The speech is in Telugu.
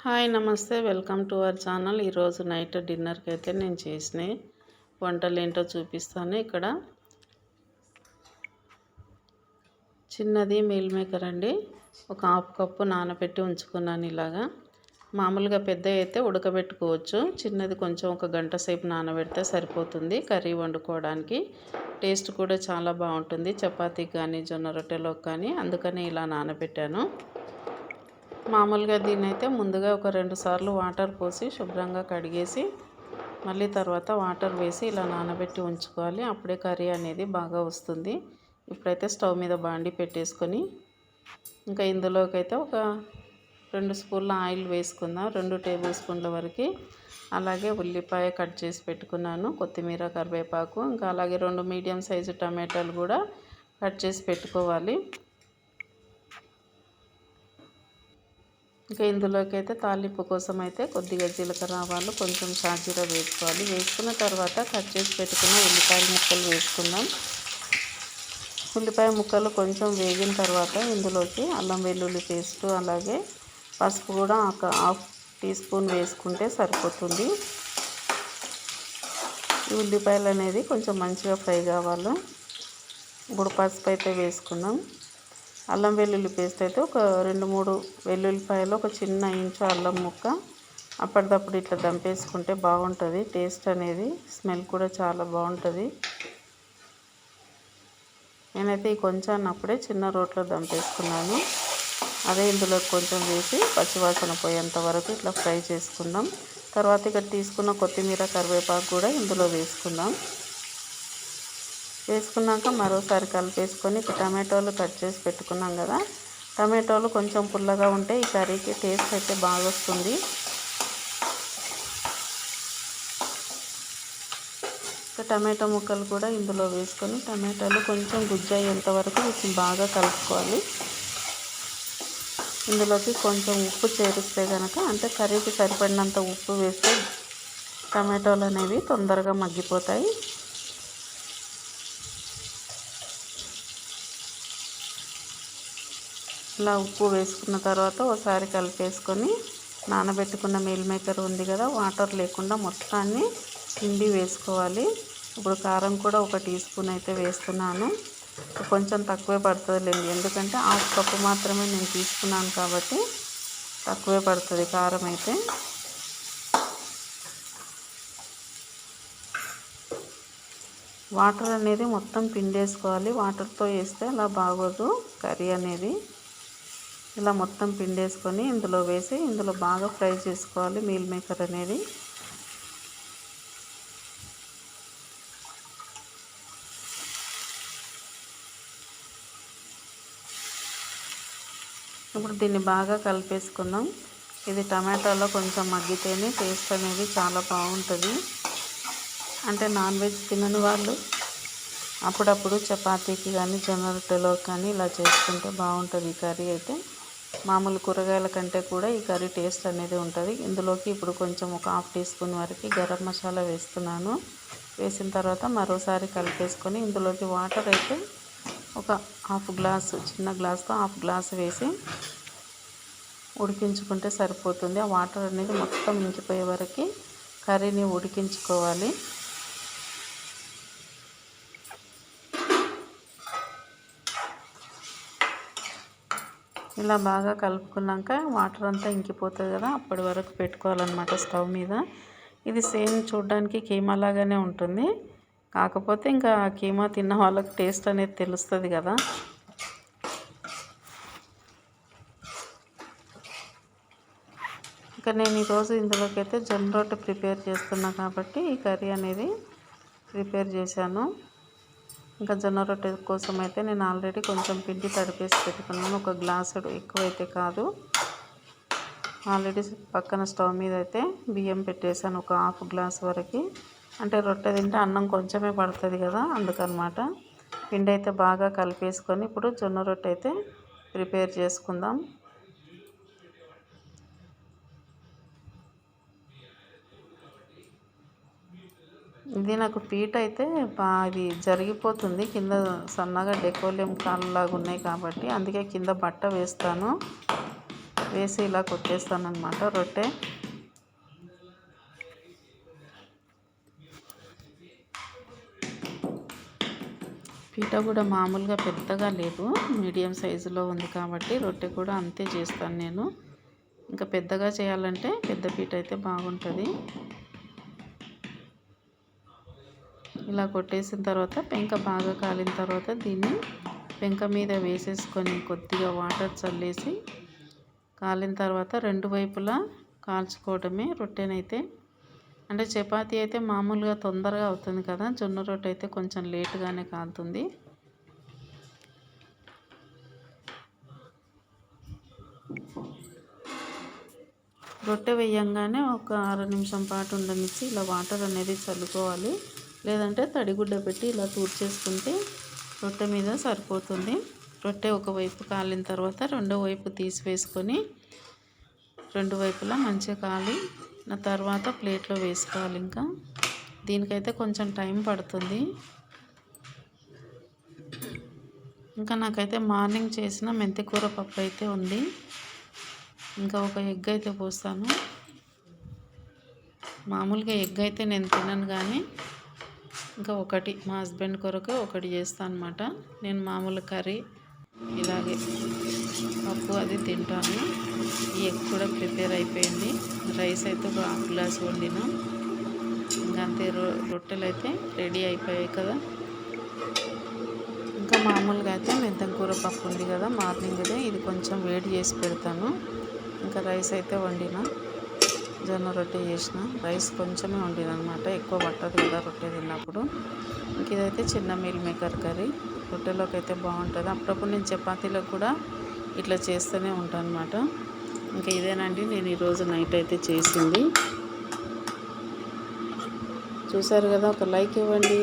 హాయ్ నమస్తే వెల్కమ్ టు అవర్ ఛానల్. ఈరోజు నైట్ డిన్నర్కి అయితే నేను చేసిన వంటలు ఏంటో చూపిస్తాను. ఇక్కడ చిన్నది మీల్ మేకర్ అండి, ఒక హాఫ్ కప్పు నానబెట్టి ఉంచుకున్నాను. ఇలాగా మామూలుగా పెద్ద అయితే ఉడకబెట్టుకోవచ్చు, చిన్నది కొంచెం ఒక గంట సేపు నానబెడితే సరిపోతుంది కర్రీ వండుకోవడానికి. టేస్ట్ కూడా చాలా బాగుంటుంది చపాతీకి కానీ జొన్న రొట్టెలోకి కానీ, అందుకని ఇలా నానబెట్టాను. మామూలుగా దీన్ని అయితే ముందుగా ఒక 2 సార్లు వాటర్ పోసి శుభ్రంగా కడిగేసి మళ్ళీ తర్వాత వాటర్ వేసి ఇలా నానబెట్టి ఉంచుకోవాలి. అప్పుడే కర్రీ అనేది బాగా వస్తుంది. ఇప్పుడైతే స్టవ్ మీద బాండి పెట్టేసుకొని ఇంకా ఇందులోకి అయితే ఒక 2 స్పూన్ల ఆయిల్ వేసుకుందాం, 2 టేబుల్ స్పూన్ల వరకు. అలాగే ఉల్లిపాయ కట్ చేసి పెట్టుకున్నాను, కొత్తిమీర కరివేపాకు, ఇంకా అలాగే 2 మీడియం సైజు టమాటాలు కూడా కట్ చేసి పెట్టుకోవాలి. ఇంకా ఇందులోకి అయితే తాలింపు కోసం అయితే కొద్దిగా జీలకర్ర ఆవాలు, కొంచెం షాజీరా వేసుకోవాలి. వేసుకున్న తర్వాత కట్ చేసి పెట్టుకున్న ఉల్లిపాయ ముక్కలు వేసుకుందాం. ఉల్లిపాయ ముక్కలు కొంచెం వేగిన తర్వాత ఇందులోకి అల్లం వెల్లుల్లి పేస్ట్, అలాగే పసుపు కూడా ఒక హాఫ్ టీ స్పూన్ వేసుకుంటే సరిపోతుంది. ఈ ఉల్లిపాయలు అనేది కొంచెం మంచిగా ఫ్రై కావాలి. ఇప్పుడు పసుపు అయితే వేసుకుందాం. అల్లం వెల్లుల్లి పేస్ట్ అయితే ఒక 2-3 వెల్లుల్లిపాయలు, ఒక చిన్న ఇంచు అల్లం ముక్క అప్పటిదప్పుడు ఇట్లా దంపేసుకుంటే బాగుంటుంది. టేస్ట్ అనేది స్మెల్ కూడా చాలా బాగుంటుంది. నేనైతే ఈ కొంచెం అప్పుడే చిన్న రోట్లో దంపేసుకున్నాను. అదే ఇందులో కొంచెం వేసి పచ్చివాసన పోయేంత వరకు ఇట్లా ఫ్రై చేసుకుందాం. తర్వాత ఇక్కడ తీసుకున్న కొత్తిమీర కరివేపాకు కూడా ఇందులో వేసుకుందాం. వేసుకున్నాక మరోసారి కలిపేసుకొని టమాటోలు కట్ చేసి పెట్టుకున్నాం కదా, టమాటోలు కొంచెం పుల్లగా ఉంటే ఈ కర్రీకి టేస్ట్ అయితే బాగా వస్తుంది. టమాటో ముక్కలు కూడా ఇందులో వేసుకొని టమాటాలు కొంచెం గుజ్జయ్యేంత వరకు వీటిని బాగా కలుపుకోవాలి. ఇందులోకి కొంచెం ఉప్పు చేరిస్తే కనుక, అంటే కర్రీకి సరిపడినంత ఉప్పు వేస్తే టమాటోలు అనేవి తొందరగా మగ్గిపోతాయి. ఇలా ఉప్పు వేసుకున్న తర్వాత ఒకసారి కలిపేసుకొని నానబెట్టుకున్న మీల్ మేకర్ ఉంది కదా, వాటర్ లేకుండా మొత్తాన్ని పిండి వేసుకోవాలి. ఇప్పుడు కారం కూడా ఒక టీ స్పూన్ అయితే వేస్తున్నాను. కొంచెం తక్కువే పడుతుందిలేండి, ఎందుకంటే హాఫ్ కప్పు మాత్రమే నేను తీసుకున్నాను కాబట్టి తక్కువే పడుతుంది కారం అయితే. వాటర్ అనేది మొత్తం పిండేసుకోవాలి, వాటర్తో వేస్తే అలా బాగోదు కర్రీ అనేది. ఇలా మొత్తం పిండేసుకొని ఇందులో వేసి ఇందులో బాగా ఫ్రై చేసుకోవాలి మీల్ మేకర్ అనేది. ఇప్పుడు దీన్ని బాగా కలిపేసుకుందాం. ఇది టమాటాలో కొంచెం మగ్గితేనే టేస్ట్ అనేది చాలా బాగుంటుంది. అంటే నాన్ వెజ్ తినని వాళ్ళు అప్పుడప్పుడు చపాతీకి కానీ జొన్న రొట్టెలో కానీ ఇలా చేసుకుంటే బాగుంటుంది ఈ కర్రీ అయితే. మామూలు కూరగాయల కంటే కూడా ఈ కర్రీ టేస్ట్ అనేది ఉంటుంది. ఇందులోకి ఇప్పుడు కొంచెం ఒక హాఫ్ టీ స్పూన్ వరకు గరం మసాలా వేస్తున్నాను. వేసిన తర్వాత మరోసారి కలిపేసుకొని ఇందులోకి వాటర్ అయితే ఒక హాఫ్ గ్లాసు, చిన్న గ్లాస్తో హాఫ్ గ్లాసు వేసి ఉడికించుకుంటే సరిపోతుంది. ఆ వాటర్ అనేది మొత్తం ఇంకిపోయే వరకు కర్రీని ఉడికించుకోవాలి. ఇలా బాగా కలుపుకున్నాక వాటర్ అంతా ఇంకిపోతుంది కదా, అప్పటి వరకు పెట్టుకోవాలన్నమాట స్టవ్ మీద. ఇది సేమ్ చూడడానికి కీమా లాగానే ఉంటుంది, కాకపోతే ఇంకా కీమా తిన్న వాళ్ళకి టేస్ట్ అనేది తెలుస్తుంది కదా. ఇంకా నేను ఈరోజు ఇందులోకి అయితే జొన్న రొట్టె ప్రిపేర్ చేస్తున్నా కాబట్టి ఈ కర్రీ అనేది ప్రిపేర్ చేశాను. ఇంకా జొన్న రొట్టె కోసం అయితే నేను ఆల్రెడీ కొంచెం పిండి తడిపేసి పెట్టుకున్నాను, ఒక గ్లాసుడు, ఎక్కువైతే కాదు. ఆల్రెడీ పక్కన స్టవ్ మీద అయితే బియ్యం పెట్టేశాను ఒక హాఫ్ గ్లాస్ వరకు. అంటే రొట్టె తింటే అన్నం కొంచెమే పడుతుంది కదా, అందుకనమాట. పిండి అయితే బాగా కలిపేసుకొని ఇప్పుడు జొన్న రొట్టె అయితే ప్రిపేర్ చేసుకుందాం. ఇది నాకు పీట అయితే అది జరిగిపోతుంది, కింద సన్నగా డెకోలియం కాళ్ళలాగా ఉన్నాయి కాబట్టి అందుకే కింద బట్ట వేస్తాను. వేసి ఇలా కొట్టేస్తాను అన్నమాట రొట్టె. పీట కూడా మామూలుగా పెద్దగా లేదు, మీడియం సైజులో ఉంది కాబట్టి రొట్టె కూడా అంతే చేస్తాను నేను. ఇంకా పెద్దగా చేయాలంటే పెద్ద పీట అయితే బాగుంటుంది. ఇలా కొట్టేసిన తర్వాత పెంక బాగా కాలిన తర్వాత దీన్ని పెంక మీద వేసేసుకొని కొద్దిగా వాటర్ చల్లేసి కాలిన తర్వాత రెండు వైపులా కాల్చుకోవడమే రొట్టెనైతే. అంటే చపాతీ అయితే మామూలుగా తొందరగా అవుతుంది కదా, జొన్న రొట్టె అయితే కొంచెం లేటుగానే కాలుతుంది. రొట్టె వేయంగానే ఒక 6 నిమిషం పాటు ఉండనిచ్చి ఇలా వాటర్ అనేది చల్లుకోవాలి. లేదంటే తడిగుడ్డ పెట్టి ఇలా తూడ్చేసుకుంటే రొట్టె మీద సరిపోతుంది. రొట్టె ఒకవైపు కాలిన తర్వాత రెండో వైపు తీసివేసుకొని రెండు వైపులా మంచిగా కాలి తర్వాత ప్లేట్లో వేసుకోవాలి. ఇంకా దీనికైతే కొంచెం టైం పడుతుంది. ఇంకా నాకైతే మార్నింగ్ చేసిన మెంతికూర పప్పు అయితే ఉంది. ఇంకా ఒక ఎగ్ అయితే పోస్తాను. మామూలుగా ఎగ్ అయితే నేను తినను, కానీ ఇంకా ఒకటి మా హస్బెండ్ కొరకు ఒకటి చేస్తాను అన్నమాట. నేను మామూలు కర్రీ ఇలాగే పప్పు అది తింటాను. ఈ ఎగ్ కూడా ప్రిపేర్ అయిపోయింది. రైస్ అయితే ఒక హాఫ్ గ్లాస్ వండినా. ఇంకా అంతే, రొట్టెలు అయితే రెడీ అయిపోయాయి కదా. ఇంకా మామూలుగా అయితే మెంతికూర పప్పు ఉంది కదా మార్నింగ్దే, ఇది కొంచెం వేడి చేసి పెడతాను. ఇంకా రైస్ అయితే వండిన, జొన్న రొట్టె చేసిన. రైస్ కొంచెమే వండిన అనమాట, ఎక్కువ పట్టదు కదా రొట్టె తిన్నప్పుడు. ఇంక ఇదైతే చిన్న మీల్ మేకర్ కర్రీ, రొట్టెలోకి అయితే బాగుంటుంది. అప్పుడప్పుడు నేను చపాతీలకు కూడా ఇట్లా చేస్తూనే ఉంటాను అనమాట. ఇంకా ఇదేనండి నేను ఈరోజు నైట్ అయితే చేసింది. చూసారు కదా, ఒక లైక్ ఇవ్వండి.